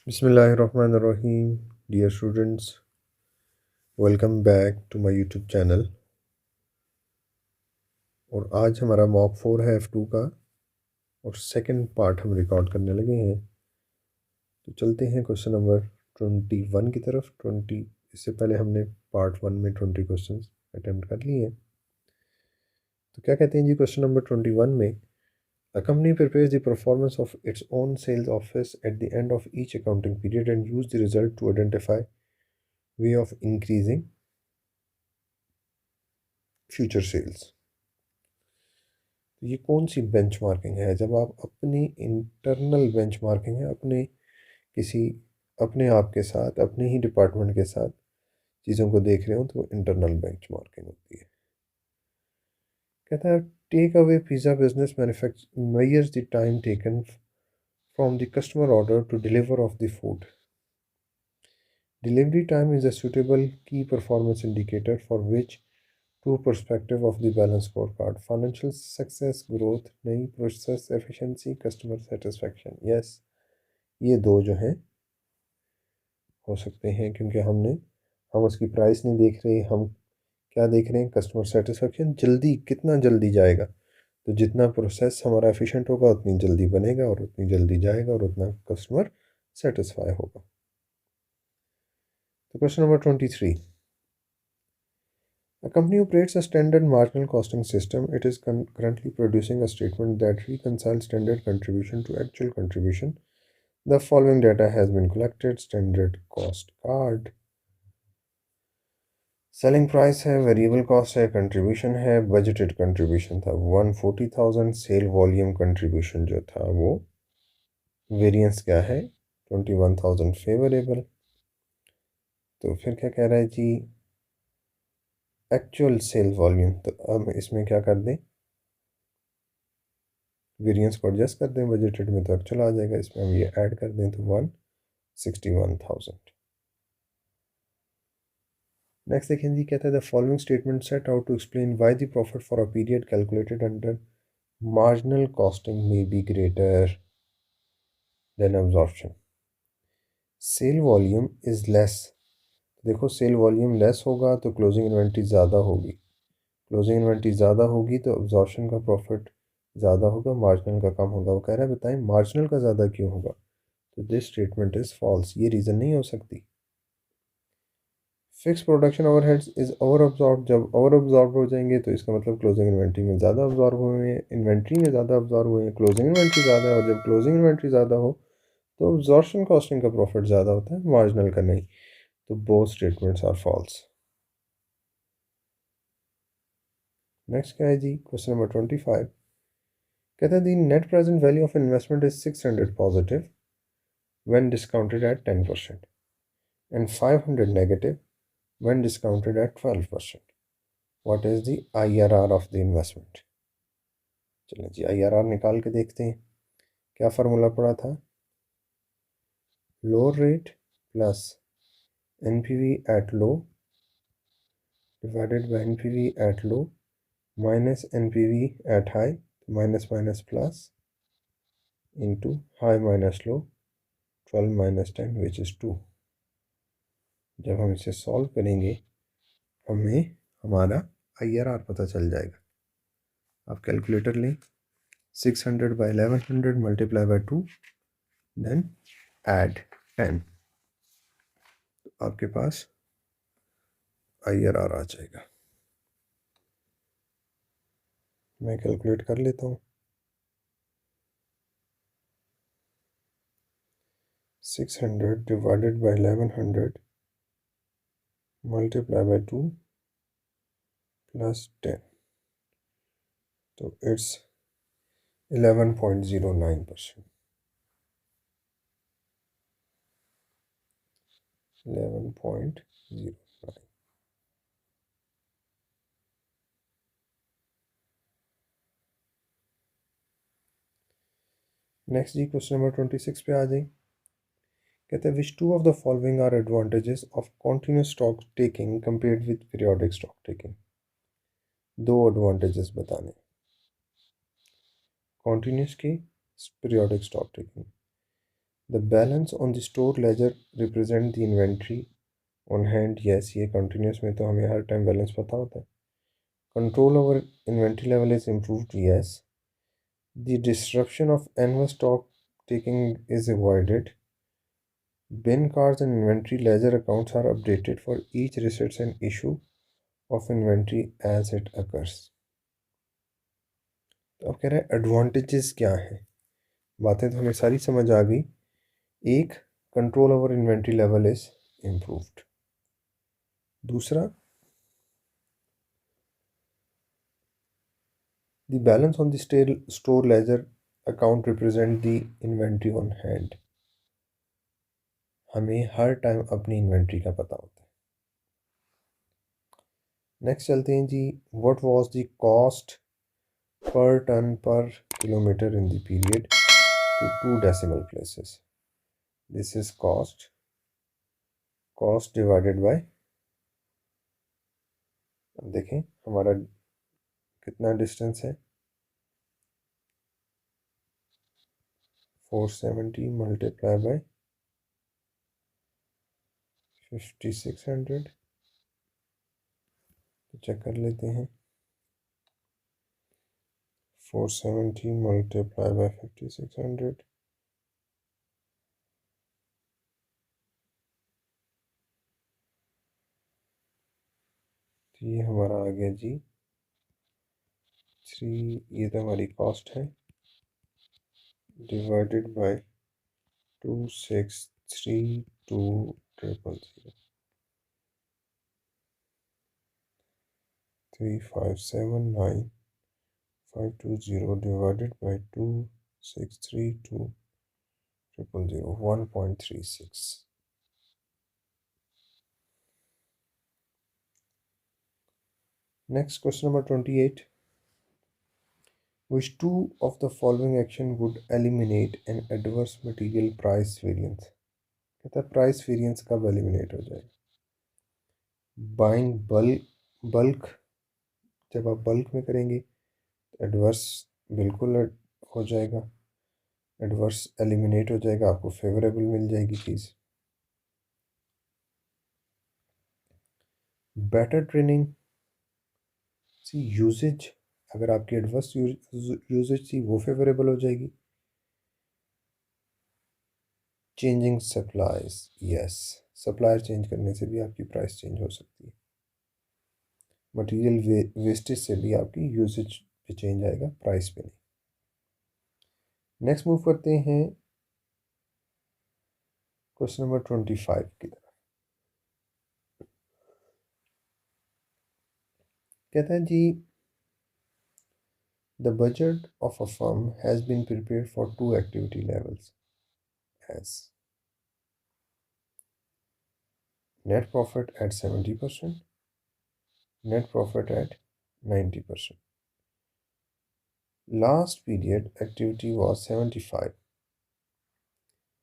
Bismillahirrahmanirrahim. Dear students, welcome back to my YouTube channel. और आज हमारा मॉक 4 है F2 का और सेकंड पार्ट हम रिकॉर्ड करने लगे हैं। तो चलते हैं क्वेश्चन नंबर 21 की तरफ। 20 इससे पहले हमने पार्ट 1 में 20 क्वेश्चन अटेम्प्ट कर लिए हैं। तो क्या कहते हैं जी क्वेश्चन नंबर 21 में, A company prepares the performance of its own sales office at the end of each accounting period and use the result to identify way of increasing future sales. तो ये कौन सी बेंचमार्किंग है? जब आप अपनी internal benchmarking है किसी अपने आप के साथ, अपने ही डिपार्टमेंट के साथ चीज़ों को देख रहे हो तो वो इंटरनल बेंचमार्किंग होती है। कहता है take away pizza business manufacture measures the time taken from the customer order to deliver of the food. Delivery time is a suitable key performance indicator for which two perspective of the balance scorecard: financial success, growth, नई process efficiency, customer satisfaction. Yes, ये दो जो हैं हो सकते हैं क्योंकि हम उसकी प्राइस नहीं देख रहे, हम क्या देख रहे हैं? कस्टमर सेटिस्फेक्शन, जल्दी कितना जल्दी जाएगा। तो जितना प्रोसेस हमारा एफिशिएंट होगा उतनी जल्दी बनेगा और उतनी जल्दी जाएगा और उतना कस्टमर सेटिस्फाई होगा। तो question number 23, A company operates a standard marginal costing system. It is currently producing a statement that reconciles standard contribution to actual contribution. The following data has been collected: standard cost card, selling price है, variable cost है, contribution है, budgeted contribution था 140,000, cell volume contribution जो था वो variance क्या है 21,000 favourable. तो फिर क्या कह रहा है जी, एक्चुअल सेल वॉल्यूम, तो अब इसमें क्या कर दें, वेरिएंस को एडजस्ट कर दें, बजटेड में तो एक्चुअल आ जाएगा, इसमें हम ये ऐड कर दें तो 161,000। नेक्स्ट देखें जी, कहता है the following statement set out to explain why the profit for a period calculated under marginal costing may be greater than absorption. Sale volume is less, देखो सेल वॉल्यूम लेस होगा तो क्लोजिंग इन्वेंट्री ज़्यादा होगी, closing inventory ज़्यादा होगी तो absorption का profit ज़्यादा होगा, मार्जिनल का कम होगा। वो कह रहा है बताएं मार्जिनल का ज़्यादा क्यों होगा? तो दिस स्टेटमेंट इज़ फॉल्स, ये रीज़न नहीं हो सकती। Fix production overheads is over absorb, जब ओवर अब्जॉर्ब हो जाएंगे तो इसका मतलब क्लोजिंग इन्वेंट्री में ज़्यादा अब्जॉर्ब हुए हैं, इन्वेंट्री में ज़्यादा अब्जॉर्ब हुए हैं, क्लोजिंग इन्वेंट्री ज़्यादा है, और जब क्लोजिंग इन्वेंट्री ज़्यादा हो तो अब्जॉर्प्शन कॉस्टिंग का प्रॉफिट ज़्यादा होता है, मार्जिनल का नहीं। तो both statements are false. Next क्या है जी, क्वेश्चन नंबर 25, कहते हैं the net present value of investment is 600 positive when discounted at 10% and 500 negative when discounted at 12%. What is the IRR of the investment? चलिए जी IRR निकाल के देखते हैं। क्या फार्मूला पड़ा था? Low rate plus NPV at low divided by NPV at low minus NPV at high, minus minus plus into high minus low, 12 minus 10 which is 2। जब हम इसे सॉल्व करेंगे हमें हमारा IRR पता चल जाएगा। आप कैलकुलेटर लें, 600 by 1100 multiply by 2 then add 10, तो आपके पास IRR आ जाएगा। मैं कैलकुलेट कर लेता हूँ। 600 divided by 1100 multiply by 2 plus 10, तो इट्स 11.09%। 11.09। नेक्स्ट जी क्वेश्चन नंबर 26 पे आ जाए। कहते हैं which two of the following are advantages of continuous stock taking compared with periodic stock taking? दो एडवांटेजेस बताने कॉन्टिन्यूस की, periodic stock taking. The balance on the store ledger represent the inventory on hand. Yes, ये continuous में तो हमें हर time balance पता होता है. Control over inventory level is improved. Yes. The disruption of annual stock taking is avoided. Bin cards and inventory ledger accounts are updated for each receipts and issue of inventory as it occurs. तो अब कह रहा है advantages क्या हैं. बातें तो हमें सारी समझ आ गई. एक, control over inventory level is improved. दूसरा, the balance on the store ledger account represent the inventory on hand. हमें हर टाइम अपनी इन्वेंट्री का पता होता है. नेक्स्ट चलते हैं जी. What was the cost per ton per kilometer in the period to 2 decimal places. This is cost divided by, अब देखें हमारा कितना डिस्टेंस है. 470 मल्टीप्लाई बाय 5600. तो चेक कर लेते हैं. 470 मल्टीप्लाई बाय 5600. तो ये हमारा आ गया जी 3. ये तो हमारी कॉस्ट है, divided by 263200. 3579,520 divided by 263200, 1.36. Next, question number 28. Which two of the following action would eliminate an adverse material price variance? कहता है प्राइस वेरिएंस कब एलिमिनेट हो जाएगा. बाइंग बल्क, जब आप बल्क में करेंगे तो एडवर्स बिल्कुल हो जाएगा, एडवर्स एलिमिनेट हो जाएगा, आपको फेवरेबल मिल जाएगी चीज़. बेटर ट्रेनिंग सी यूजेज, अगर आपकी एडवर्स यूजेज थी वो फेवरेबल हो जाएगी. Changing supplies, yes, supplier change करने से भी आपकी प्राइस चेंज हो सकती है. मटेरियल वेस्टेज से भी आपकी यूजेज पे चेंज आएगा, प्राइस पे नहीं. नेक्स्ट मूव करते हैं क्वेश्चन नंबर 25 की तरफ. कहता है जी, the budget of a firm has been prepared for 2 activity levels as net profit at 70%, net profit at 90%. Last period activity was 75.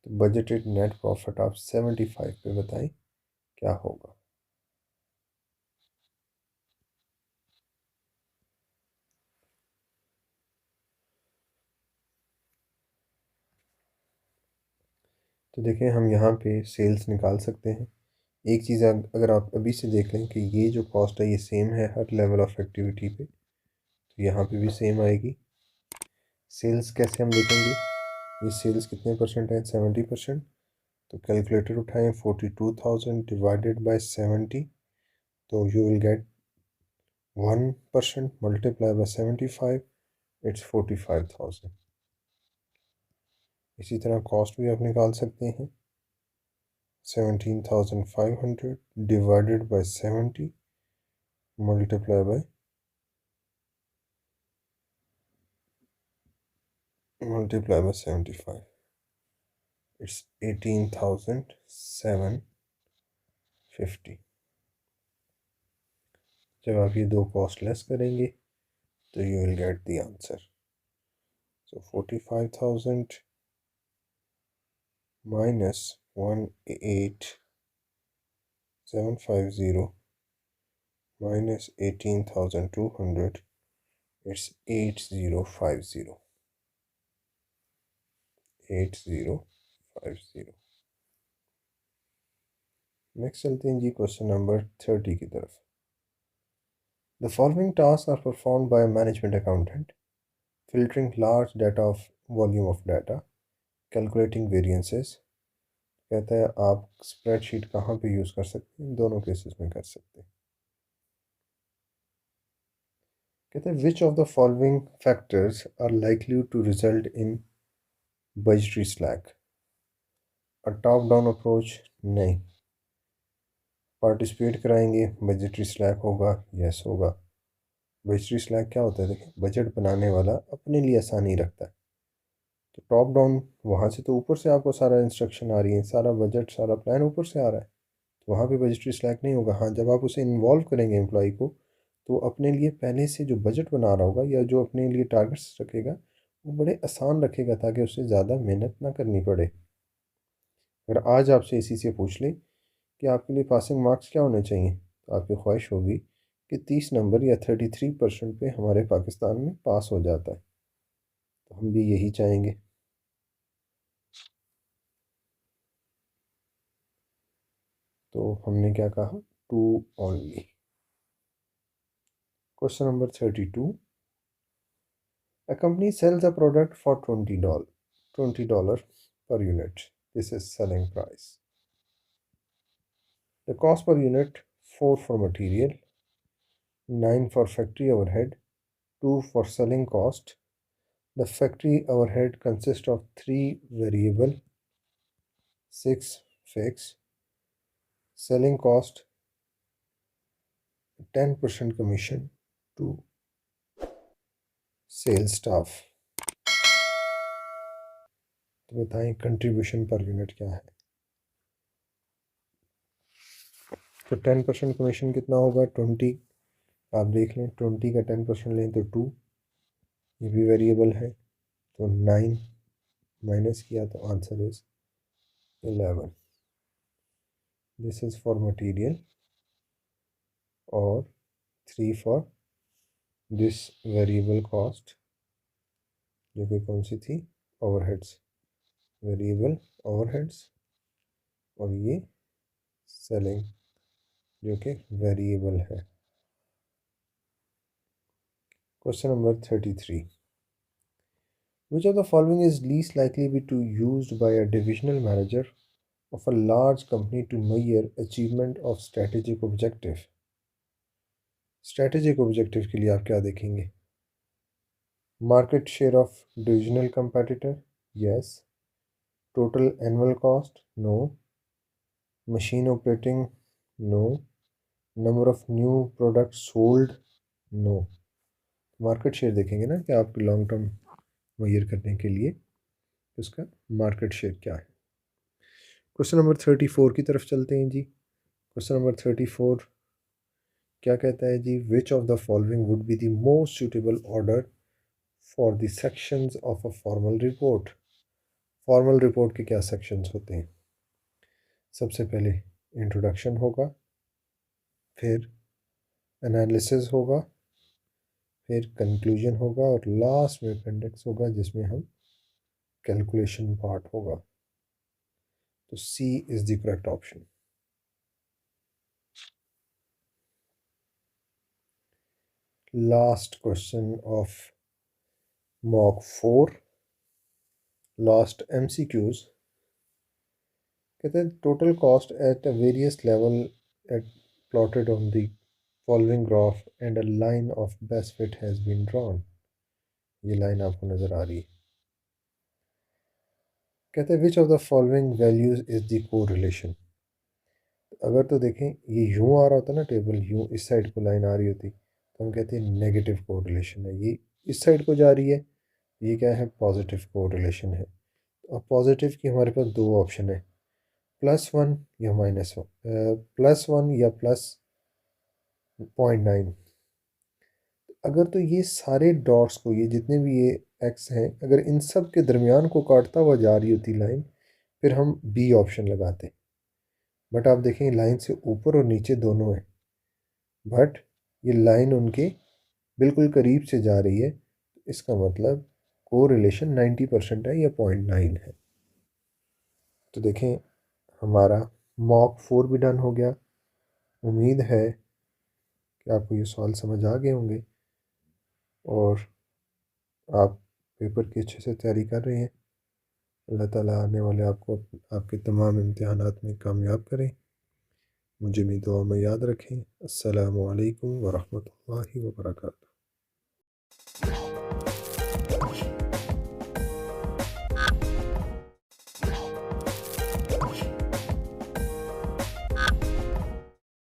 तो बजटेड नेट प्रॉफिट आप 75 पे बताएं क्या होगा. तो देखें हम यहाँ पे सेल्स निकाल सकते हैं. एक चीज़ अगर आप अभी से देख लें कि ये जो कॉस्ट है ये सेम है हर लेवल ऑफ एक्टिविटी पे, तो यहाँ पे भी सेम आएगी. सेल्स कैसे हम देखेंगे, ये सेल्स कितने परसेंट है, 70%. तो कैलकुलेटर उठाएं, 42,000 डिवाइडेड बाय 70, तो you will gate 1% multiply by 75, it's 45,000. इसी तरह कॉस्ट भी आप निकाल सकते हैं. 17,500 divided by 70 multiply by 75, it's 18,750. जब आप ये दो कॉस्ट लेस करेंगे तो you will get the answer. So 45,000 minus 18750 minus 18,200, it's 8050. 50। Next चलते हैं जी क्वेश्चन नंबर 30 की तरफ। The following task are perform by management accountant, filtering large data of volume of data, calculating variances. कहता है आप स्प्रेडशीट कहाँ पे यूज़ कर सकते हैं, दोनों केसेस में कर सकते हैं। कहते हैं which of the following factors are likely to result in budgetary slack. A top down approach, नहीं। पार्टिसिपेट कराएंगे, बजटरी स्लैक होगा, यस होगा। बजटरी स्लैक क्या होता है, देखिए बजट बनाने वाला अपने लिए आसानी रखता है, तो टॉप डाउन वहाँ से तो ऊपर से आपको सारा इंस्ट्रक्शन आ रही है, सारा बजट सारा प्लान ऊपर से आ रहा है, तो वहाँ पे बजटरी स्लैक नहीं होगा। हाँ, जब आप उसे इन्वॉल्व करेंगे एम्प्लॉय को, तो अपने लिए पहले से जो बजट बना रहा होगा या जो अपने लिए टारगेट्स रखेगा वो बड़े आसान रखेगा, ताकि उसे ज़्यादा मेहनत ना करनी पड़े। अगर आज आपसे इसी से पूछ ले कि आपके लिए पासिंग मार्क्स क्या होने चाहिए, तो आपकी ख्वाहिश होगी कि 30 नंबर या 33% पे हमारे पाकिस्तान में पास हो जाता है, तो हम भी यही चाहेंगे। तो हमने क्या कहा, two only. Question number 32। A company sells a product for $20 per unit. This is selling price. The cost per unit 4 for material, 9 for factory overhead, 2 for selling cost. The factory overhead consists of 3 variable, 6 fixed. Selling cost 10% commission to sales staff. तो बताएं contribution per unit क्या है। तो 10% commission कितना होगा, 20। आप देख लें, 20 का 10% लें तो 2, ये भी वेरिएबल है, तो 9 माइनस किया तो answer is 11। This is for material और 3 फॉर दिस वेरिएबल कॉस्ट, जो कि कौन सी थी, ओवरहेड्स, वेरिएबल ओवरहेड्स, और ये सेलिंग जो कि वेरिएबल है। Question number 33। Which of the following is least likely be to used by a divisional manager of a large company to measure achievement of strategic objective? Strategic objective के लिए आप क्या देखेंगे, market share of divisional competitor, yes. Total annual cost, no. Machine operating, no. Number of new product sold, no. Market share देखेंगे ना कि आपकी long term major करने के लिए उसका मार्केट शेयर क्या है। क्वेश्चन नंबर 34 की तरफ चलते हैं जी। क्वेश्चन नंबर 34 क्या कहता है जी, which of the following would be the most suitable order for the sections of a formal report. Formal report के क्या सेक्शंस होते हैं, सबसे पहले इंट्रोडक्शन होगा, फिर एनालिसिस होगा, फिर कंक्लूजन होगा, और लास्ट में अपेंडिक्स होगा जिसमें हम कैलकुलेशन पार्ट होगा। तो C is the correct option. Last question of mock 4, last MCQs। कहते हैं total cost at a various level at plotted on the following graph and a line of best fit has been drawn. ये line आपको नज़र आ रही है। कहते हैं which of the following values is the correlation. अगर तो देखें ये यूँ आ रहा होता ना टेबल, यूँ इस साइड को लाइन आ रही होती, तो हम कहते हैं नेगेटिव को रिलेशन है। ये इस साइड को जा रही है, ये क्या है, पॉजिटिव को रिलेशन है। तो अब पॉजिटिव की हमारे पास दो ऑप्शन है, +1 या -1, +1 या +0.9। अगर तो ये सारे डॉट्स को, ये जितने भी ये एक्स हैं, अगर इन सब के दरमियान को काटता हुआ जा रही होती लाइन, फिर हम बी ऑप्शन लगाते। बट आप देखें लाइन से ऊपर और नीचे दोनों है, बट ये लाइन उनके बिल्कुल करीब से जा रही है, इसका मतलब को रिलेशन 90% है या 0.9 है। तो देखें, हमारा मॉक 4 भी डन हो गया। उम्मीद है कि आपको ये सवाल समझ आ गए होंगे और आप पेपर की अच्छे से तैयारी कर रहे हैं। अल्लाह ताला आने वाले आपको आपके तमाम इम्तिहानात में कामयाब करें। मुझे भी दुआ में याद रखें। अस्सलामु अलैकुम वरहमतुल्लाहि वबरकातुहू।